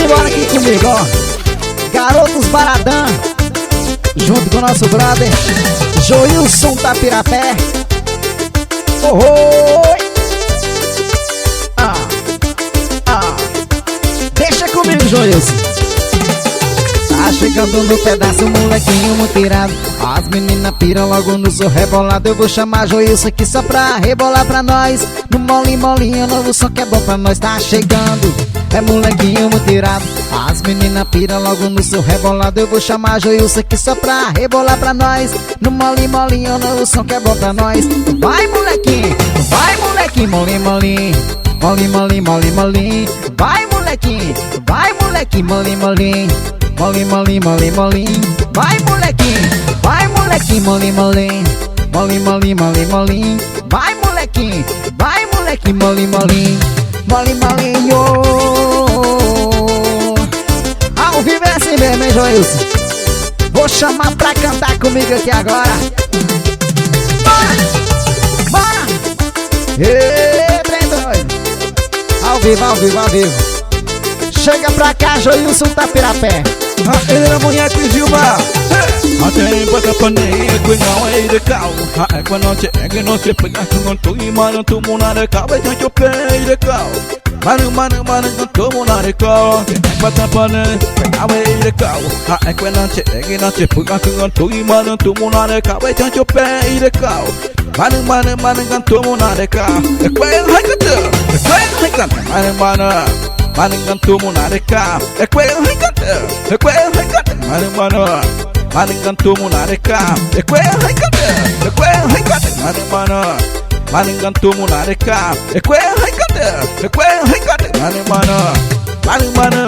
embora aqui comigo, ó. Garotos Baradã, junto com o nosso brother Joilson Tapirapé. Deixa comigo, Joilson. Tá chegando no pedaço, molequinho mutirado. As meninas piram logo no seu rebolado. Eu vou chamar Joilson aqui só pra rebolar pra nós. No molinho, molinho, novo som que é bom pra nós. Tá chegando, é molequinho mutirado. As meninas piram logo no seu rebolado. Eu vou chamar Joilson aqui só pra rebolar pra nós. No molinho, molinho, novo som que é bom pra nós. Vai, molequinho, molinho, molinho. Molinho, molinho, molinho, molinho. Vai, molequinho, molinho, molinho. Molinho, molinho, molinho, molinho. Vai, molequinho, molinho, molinho. Molinho, molinho, molinho, molinho. Vai, molequinho, molinho, molinho. Molinho, molinho. Ao vivo é assim mesmo, hein, Joilson? Vou chamar pra cantar comigo aqui agora. Bora! Bora! Ê, trem doido! Ao vivo, ao vivo, ao vivo. Chega pra cá, Joilson Tapirapé. Ele era mulher que Gilmar. Até bota paneia que não é de cal. É quando não te pega com tu e mano tu mona de cal. Vai te pei de cal. Mano com tu mona de cal. Bota paneia que não é de cal. É quando não te pega com tu e mano tu mona de cal. Vai te pei de cal. Mano com tu mona de cal. É quando vai cantar. Mano canto munareca, é quel recante, mano canto munareca, é quel recante, mano canto munareca, é quel recante, mano